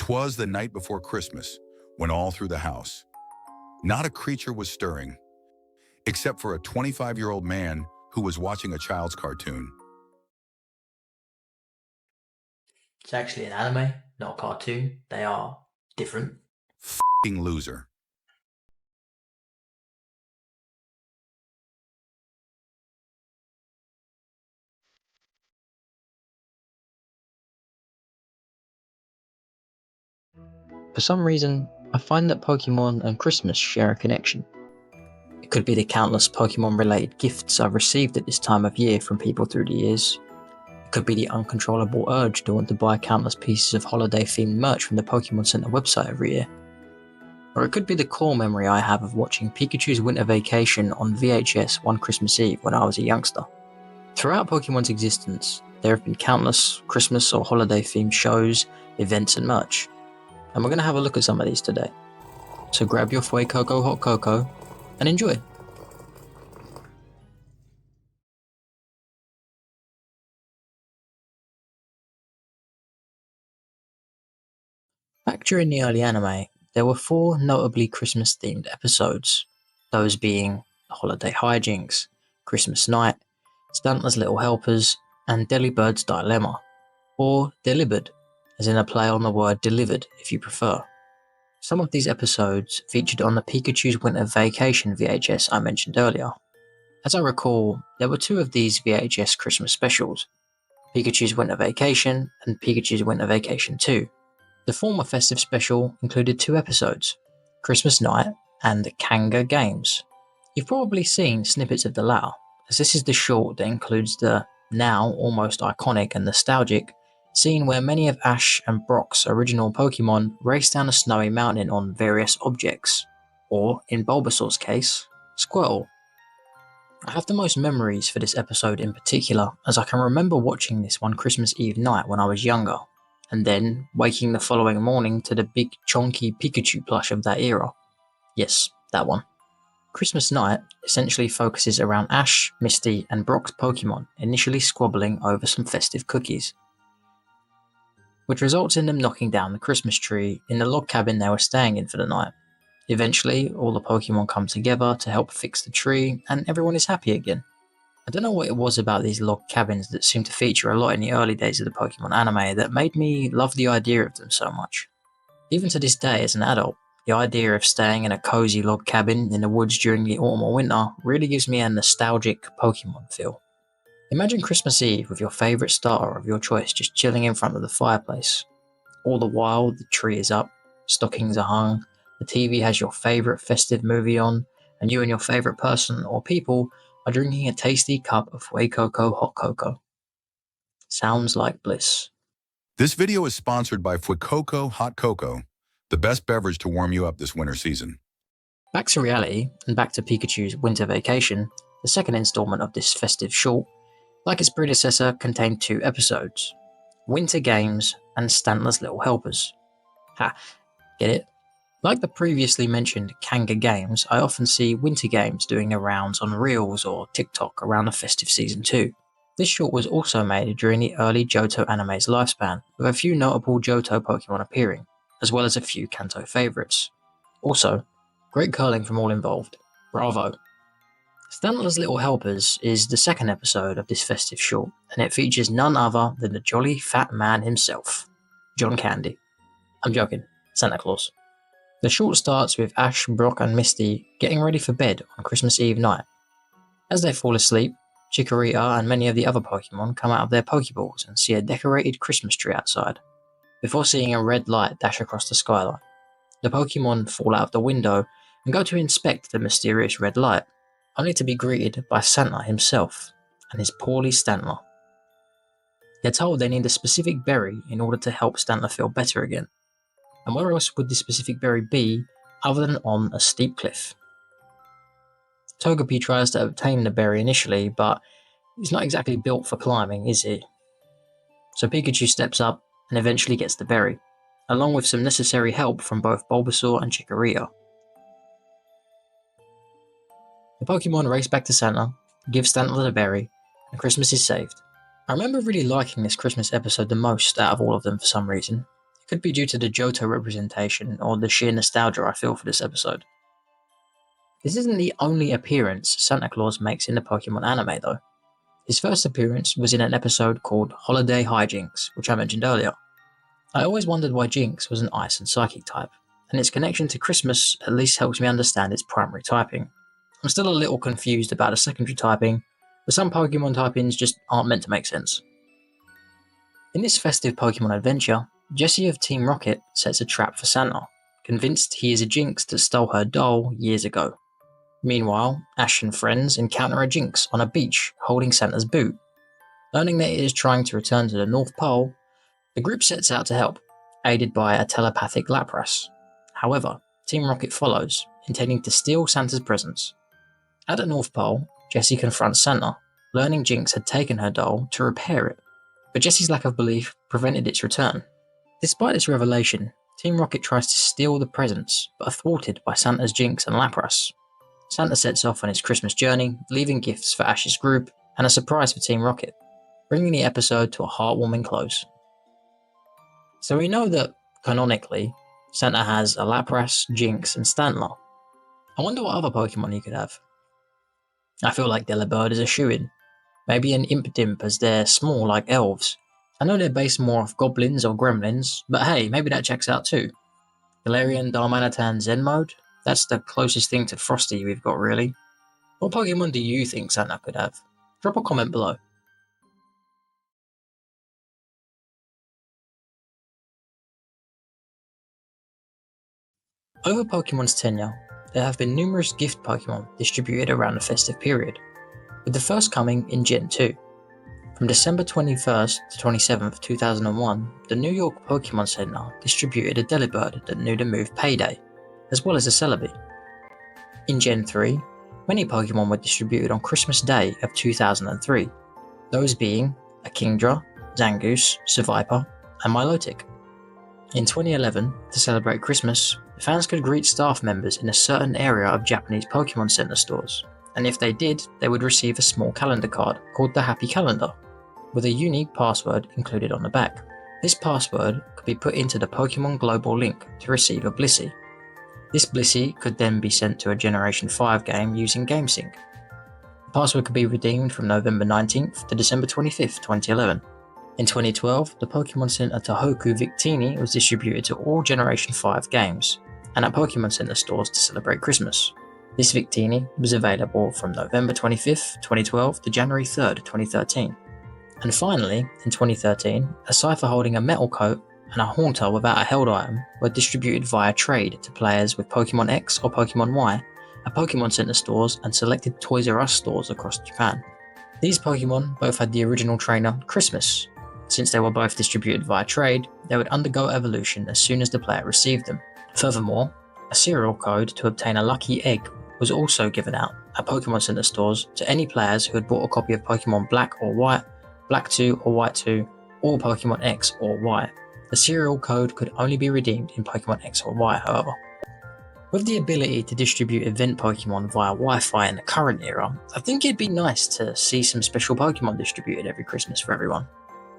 'Twas the night before Christmas, when all through the house, not a creature was stirring, except for a 25-year-old man who was watching a child's cartoon. It's actually an anime, not a cartoon. They are different. F***ing loser. For some reason, I find that Pokemon and Christmas share a connection. It could be the countless Pokemon-related gifts I've received at this time of year from people through the years. It could be the uncontrollable urge to want to buy countless pieces of holiday-themed merch from the Pokemon Center website every year. Or it could be the core memory I have of watching Pikachu's Winter Vacation on VHS one Christmas Eve when I was a youngster. Throughout Pokemon's existence, there have been countless Christmas or holiday-themed shows, events and merch. And we're going to have a look at some of these today. So grab your Fuecoco hot cocoa and enjoy. Back during the early anime, there were 4 notably Christmas-themed episodes, those being Holiday Hijinks, Christmas Night, Stantlers Little Helpers, and Delibird's Dilemma, or Delivered, as in a play on the word delivered if you prefer. Some of these episodes featured on the Pikachu's Winter Vacation VHS I mentioned earlier. As I recall, there were 2 of these VHS Christmas specials, Pikachu's Winter Vacation and Pikachu's Winter Vacation 2. The former Festive special included 2 episodes, Christmas Night and Kanga Games. You've probably seen snippets of the latter, as this is the short that includes the now almost iconic and nostalgic scene where many of Ash and Brock's original Pokemon race down a snowy mountain on various objects, or, in Bulbasaur's case, Squirtle. I have the most memories for this episode in particular, as I can remember watching this one Christmas Eve night when I was younger, and then waking the following morning to the big chonky Pikachu plush of that era. Yes, that one. Christmas Night essentially focuses around Ash, Misty, and Brock's Pokemon initially squabbling over some festive cookies, which results in them knocking down the Christmas tree in the log cabin they were staying in for the night. Eventually, all the Pokemon come together to help fix the tree, and everyone is happy again. I don't know what it was about these log cabins that seemed to feature a lot in the early days of the Pokemon anime that made me love the idea of them so much. Even to this day as an adult, the idea of staying in a cozy log cabin in the woods during the autumn or winter really gives me a nostalgic Pokemon feel. Imagine Christmas Eve with your favourite starter of your choice just chilling in front of the fireplace. All the while, the tree is up, stockings are hung, the TV has your favourite festive movie on, and you and your favourite person or people are drinking a tasty cup of Fuecoco hot cocoa. Sounds like bliss. This video is sponsored by Fuecoco hot cocoa, the best beverage to warm you up this winter season. Back to reality, and back to Pikachu's Winter Vacation, the second installment of this festive short, like its predecessor, contained 2 episodes, Winter Games and Stantler's Little Helpers. Ha, get it? Like the previously mentioned Kanga Games, I often see Winter Games doing their rounds on Reels or TikTok around the festive season too. This short was also made during the early Johto anime's lifespan, with a few notable Johto Pokemon appearing, as well as a few Kanto favourites. Also, great curling from all involved. Bravo! Stantler's Little Helpers is the second episode of this festive short, and it features none other than the jolly fat man himself, John Candy. I'm joking, Santa Claus. The short starts with Ash, Brock and Misty getting ready for bed on Christmas Eve night. As they fall asleep, Chikorita and many of the other Pokemon come out of their Pokeballs and see a decorated Christmas tree outside, before seeing a red light dash across the skyline. The Pokemon fall out of the window and go to inspect the mysterious red light, only to be greeted by Santa himself and his poorly Stantler. They're told they need a specific berry in order to help Stantler feel better again. And where else would this specific berry be other than on a steep cliff? Togepi tries to obtain the berry initially, but he's not exactly built for climbing, is he? So Pikachu steps up and eventually gets the berry, along with some necessary help from both Bulbasaur and Chikorita. The Pokemon race back to Santa, give Stantler the berry, and Christmas is saved. I remember really liking this Christmas episode the most out of all of them for some reason. It Could be due to the Johto representation or the sheer nostalgia I feel for this episode. This isn't the only appearance Santa Claus makes in the Pokemon anime though. His first appearance was in an episode called Holiday Hijinks, which I mentioned earlier. I always wondered why Jinx was an Ice and Psychic type, and its connection to Christmas at least helps me understand its primary typing. I'm still a little confused about the secondary typing, but some Pokemon typings just aren't meant to make sense. In this festive Pokemon adventure, Jessie of Team Rocket sets a trap for Santa, convinced he is a Jinx that stole her doll years ago. Meanwhile, Ash and friends encounter a Jinx on a beach holding Santa's boot. Learning that it is trying to return to the North Pole, the group sets out to help, aided by a telepathic Lapras. However, Team Rocket follows, intending to steal Santa's presents. At the North Pole, Jessie confronts Santa, learning Jinx had taken her doll to repair it, but Jessie's lack of belief prevented its return. Despite this revelation, Team Rocket tries to steal the presents, but are thwarted by Santa's Jinx and Lapras. Santa sets off on his Christmas journey, leaving gifts for Ash's group and a surprise for Team Rocket, bringing the episode to a heartwarming close. So we know that, canonically, Santa has a Lapras, Jinx, and Stantler. I wonder what other Pokemon he could have. I feel like Delibird is a shoo-in. Maybe an Impidimp as they're small like elves. I know they're based more off goblins or gremlins, but hey, maybe that checks out too. Galarian Darmanitan Zen mode? That's the closest thing to Frosty we've got really. What Pokemon do you think Santa could have? Drop a comment below. Over Pokemon's tenure, there have been numerous gift Pokemon distributed around the festive period, with the first coming in Gen 2. From December 21st to 27th, 2001, the New York Pokemon Center distributed a Delibird that knew the move Payday, as well as a Celebi. In Gen 3, many Pokemon were distributed on Christmas Day of 2003, those being a Kingdra, Zangoose, Seviper, and Milotic. In 2011, to celebrate Christmas, fans could greet staff members in a certain area of Japanese Pokemon Center stores, and if they did, they would receive a small calendar card called the Happy Calendar, with a unique password included on the back. This password could be put into the Pokemon Global link to receive a Blissey. This Blissey could then be sent to a Generation 5 game using GameSync. The password could be redeemed from November 19th to December 25th, 2011. In 2012, the Pokemon Center Tohoku Victini was distributed to all Generation 5 games, and at Pokemon Center stores to celebrate Christmas. This Victini was available from November 25th, 2012 to January 3rd, 2013. And finally, in 2013, a Cypher holding a metal coat and a Haunter without a held item were distributed via trade to players with Pokemon X or Pokemon Y at Pokemon Center stores and selected Toys R Us stores across Japan. These Pokemon both had the original trainer Christmas. Since they were both distributed via trade, they would undergo evolution as soon as the player received them. Furthermore, a serial code to obtain a lucky egg was also given out at Pokemon Center stores to any players who had bought a copy of Pokemon Black or White, Black 2 or White 2, or Pokemon X or Y. The serial code could only be redeemed in Pokemon X or Y, however. With the ability to distribute event Pokemon via Wi-Fi in the current era, I think it'd be nice to see some special Pokemon distributed every Christmas for everyone.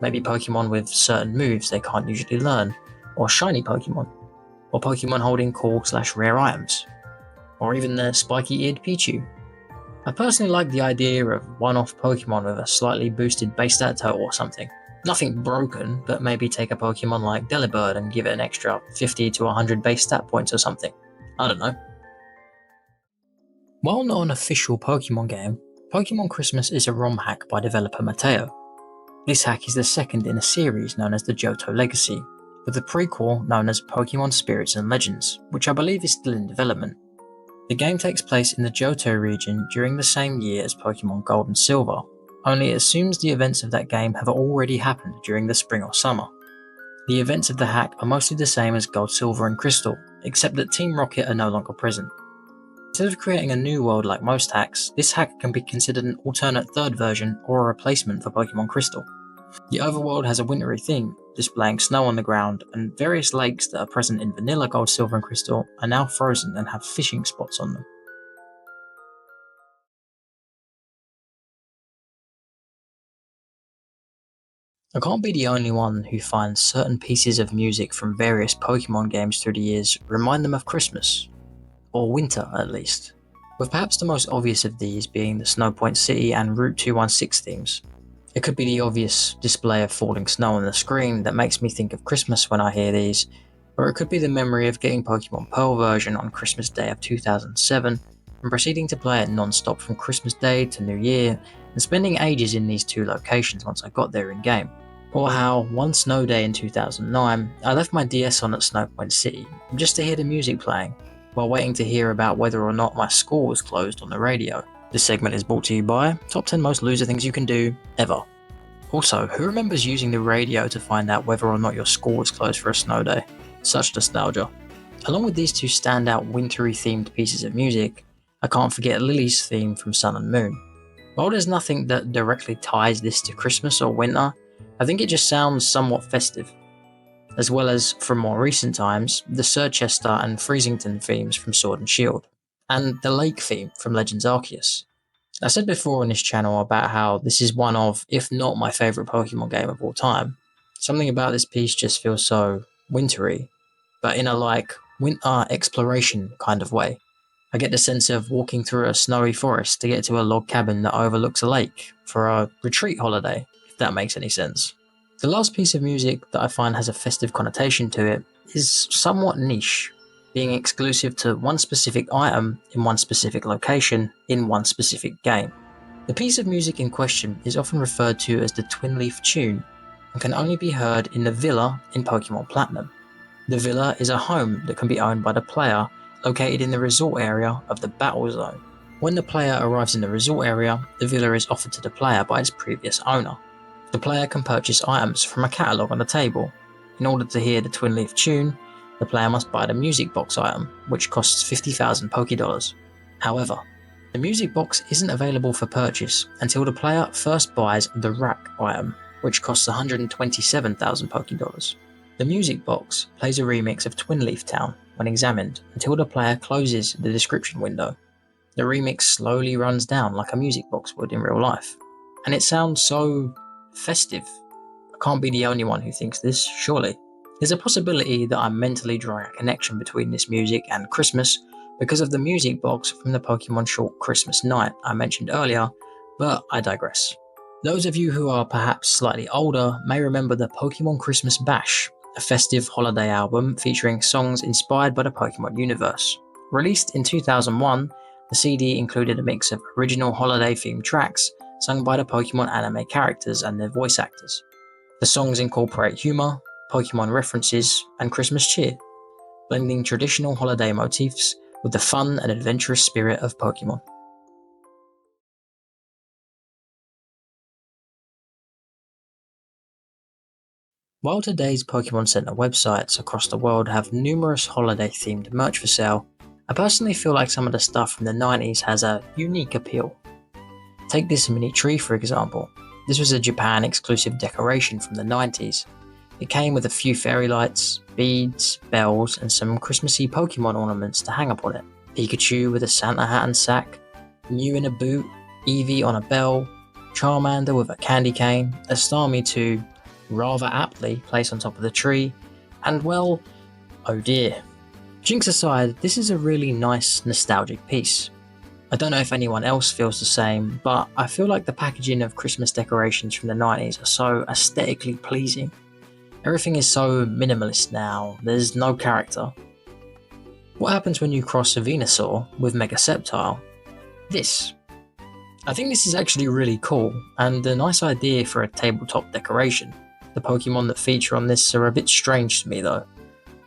Maybe Pokemon with certain moves they can't usually learn, or shiny Pokemon, or Pokemon holding cool/rare items, or even the spiky-eared Pichu. I personally like the idea of one-off Pokemon with a slightly boosted base stat total or something. Nothing broken, but maybe take a Pokemon like Delibird and give it an extra 50 to 100 base stat points or something. I don't know. While not an official Pokemon game, Pokemon Christmas is a ROM hack by developer Mateo. This hack is the second in a series known as the Johto Legacy, with a prequel known as Pokemon Spirits and Legends, which I believe is still in development. The game takes place in the Johto region during the same year as Pokemon Gold and Silver, only it assumes the events of that game have already happened during the spring or summer. The events of the hack are mostly the same as Gold, Silver and Crystal, except that Team Rocket are no longer present. Instead of creating a new world like most hacks, this hack can be considered an alternate third version or a replacement for Pokemon Crystal. The overworld has a wintry theme, displaying snow on the ground, and various lakes that are present in vanilla Gold, Silver and Crystal are now frozen and have fishing spots on them. I can't be the only one who finds certain pieces of music from various Pokemon games through the years remind them of Christmas, or winter at least, with perhaps the most obvious of these being the Snowpoint City and Route 216 themes. It could be the obvious display of falling snow on the screen that makes me think of Christmas when I hear these, or it could be the memory of getting Pokemon Pearl version on Christmas Day of 2007 and proceeding to play it non-stop from Christmas Day to New Year and spending ages in these two locations once I got there in-game. Or how, one snow day in 2009, I left my DS on at Snowpoint City just to hear the music playing, while waiting to hear about whether or not my school was closed on the radio. This segment is brought to you by Top 10 Most Loser Things You Can Do Ever. Also, who remembers using the radio to find out whether or not your school was closed for a snow day? Such nostalgia. Along with these two standout wintry themed pieces of music, I can't forget Lily's theme from Sun and Moon. While there's nothing that directly ties this to Christmas or winter, I think it just sounds somewhat festive. As well as, from more recent times, the Sirchester and Freezington themes from Sword and Shield, and the Lake theme from Legends Arceus. I said before on this channel about how this is one of, if not my favourite Pokemon game of all time. Something about this piece just feels so wintry, but in a winter exploration kind of way. I get the sense of walking through a snowy forest to get to a log cabin that overlooks a lake for a retreat holiday, if that makes any sense. The last piece of music that I find has a festive connotation to it is somewhat niche, being exclusive to one specific item in one specific location in one specific game. The piece of music in question is often referred to as the Twin Leaf Tune and can only be heard in the Villa in Pokemon Platinum. The Villa is a home that can be owned by the player, located in the resort area of the Battle Zone. When the player arrives in the resort area, the villa is offered to the player by its previous owner. The player can purchase items from a catalogue on the table. In order to hear the Twin Leaf Tune, the player must buy the music box item, which costs 50,000 Pokédollars. However, the music box isn't available for purchase until the player first buys the rack item, which costs 127,000 Pokédollars. The music box plays a remix of Twin Leaf Town when examined until the player closes the description window. The remix slowly runs down like a music box would in real life, and it sounds so festive. I can't be the only one who thinks this, surely. There's a possibility that I'm mentally drawing a connection between this music and Christmas because of the music box from the Pokemon short Christmas Night I mentioned earlier, but I digress. Those of you who are perhaps slightly older may remember the Pokemon Christmas Bash, a festive holiday album featuring songs inspired by the Pokemon universe. Released in 2001, the CD included a mix of original holiday-themed tracks sung by the Pokemon anime characters and their voice actors. The songs incorporate humour, Pokemon references, and Christmas cheer, blending traditional holiday motifs with the fun and adventurous spirit of Pokemon. While today's Pokemon Center websites across the world have numerous holiday-themed merch for sale, I personally feel like some of the stuff from the 90s has a unique appeal. Take this mini tree for example. This was a Japan exclusive decoration from the 90s. It came with a few fairy lights, beads, bells, and some Christmassy Pokemon ornaments to hang upon it. Pikachu with a Santa hat and sack, Mew in a boot, Eevee on a bell, Charmander with a candy cane, a Starmie to, rather aptly, place on top of the tree, and well, oh dear. Jinx aside, this is a really nice nostalgic piece. I don't know if anyone else feels the same, but I feel like the packaging of Christmas decorations from the 90s are so aesthetically pleasing. Everything is so minimalist now, there's no character. What happens when you cross a Venusaur with Mega Sceptile? This. I think this is actually really cool, and a nice idea for a tabletop decoration. The Pokemon that feature on this are a bit strange to me though.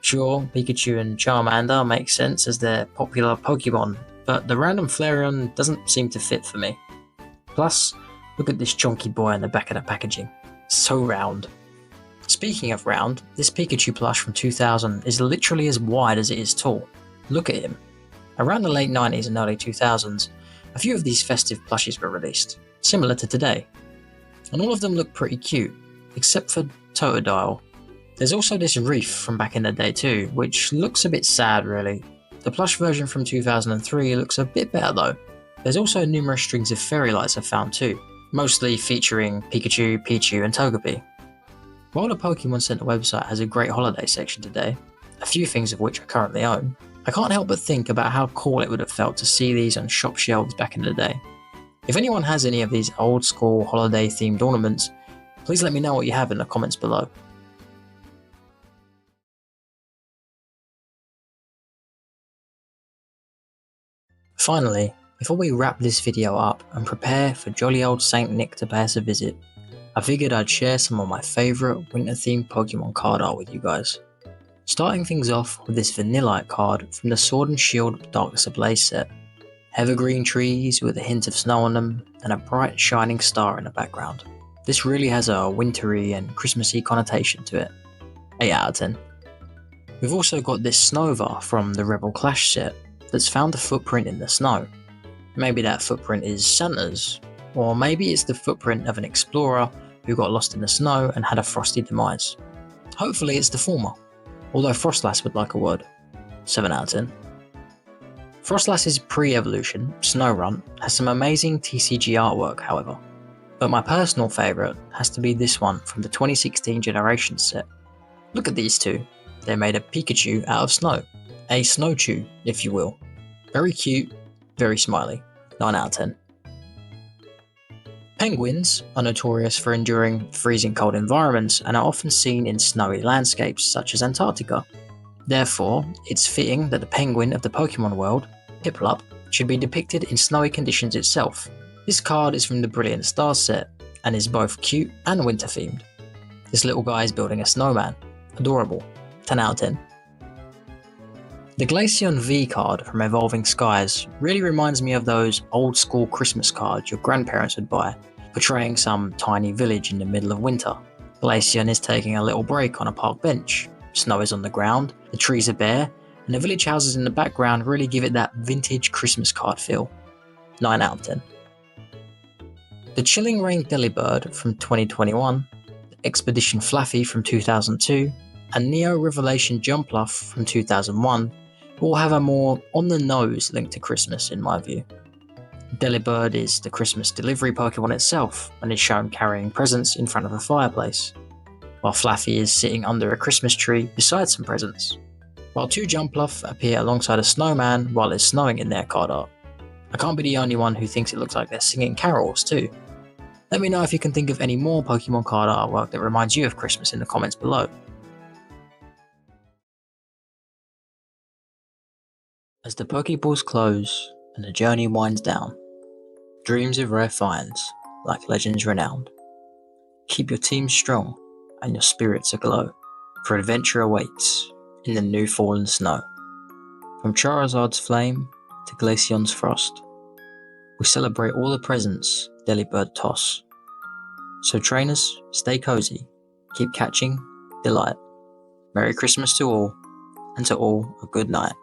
Sure, Pikachu and Charmander make sense as they're popular Pokemon, but the random Flareon doesn't seem to fit for me. Plus, look at this chunky boy in the back of the packaging. So round. Speaking of round, this Pikachu plush from 2000 is literally as wide as it is tall. Look at him. Around the late 90s and early 2000s, a few of these festive plushies were released, similar to today. And all of them look pretty cute, except for Totodile. There's also this Reef from back in the day too, which looks a bit sad really. The plush version from 2003 looks a bit better though. There's also numerous strings of fairy lights I've found too, mostly featuring Pikachu, Pichu and Togepi. While the Pokemon Center website has a great holiday section today, a few things of which I currently own, I can't help but think about how cool it would have felt to see these on shop shelves back in the day. If anyone has any of these old school holiday themed ornaments, please let me know what you have in the comments below. Finally, before we wrap this video up and prepare for jolly old Saint Nick to pay us a visit, I figured I'd share some of my favourite winter themed Pokemon card art with you guys. Starting things off with this Vanillite card from the Sword and Shield Darkness Ablaze set. Evergreen trees with a hint of snow on them and a bright shining star in the background. This really has a wintry and Christmassy connotation to it. 8 out of 10. We've also got this Snova from the Rebel Clash set that's found a footprint in the snow. Maybe that footprint is Santa's, or maybe it's the footprint of an explorer who got lost in the snow and had a frosty demise. Hopefully it's the former, although Frostlass would like a word. 7 out of 10. Frostlass's pre-evolution, Snorunt, has some amazing TCG artwork however, but my personal favourite has to be this one from the 2016 Generations set. Look at these two, they made a Pikachu out of snow, a Snowchew if you will. Very cute, very smiley, 9 out of 10. Penguins are notorious for enduring freezing cold environments and are often seen in snowy landscapes such as Antarctica. Therefore, it's fitting that the penguin of the Pokemon world, Piplup, should be depicted in snowy conditions itself. This card is from the Brilliant Stars set and is both cute and winter themed. This little guy is building a snowman. Adorable. 10 out of 10. The Glaceon V card from Evolving Skies really reminds me of those old school Christmas cards your grandparents would buy, portraying some tiny village in the middle of winter. Glaceon is taking a little break on a park bench. Snow is on the ground, the trees are bare, and the village houses in the background really give it that vintage Christmas card feel. 9 out of 10. The Chilling Reign Delibird from 2021, the Expedition Flaffy from 2002, and Neo Revelation Jumpluff from 2001 all have a more on-the-nose link to Christmas in my view. Delibird is the Christmas delivery Pokemon itself and is shown carrying presents in front of a fireplace, while Flaffy is sitting under a Christmas tree beside some presents, while two Jumpluff appear alongside a snowman while it's snowing in their card art. I can't be the only one who thinks it looks like they're singing carols too. Let me know if you can think of any more Pokemon card artwork that reminds you of Christmas in the comments below. As the Pokeballs close and the journey winds down, dreams of rare finds like legends renowned. Keep your team strong and your spirits aglow, for adventure awaits in the new fallen snow. From Charizard's flame to Glaceon's frost, we celebrate all the presents Delibird toss. So trainers, stay cozy, keep catching delight. Merry Christmas to all, and to all a good night.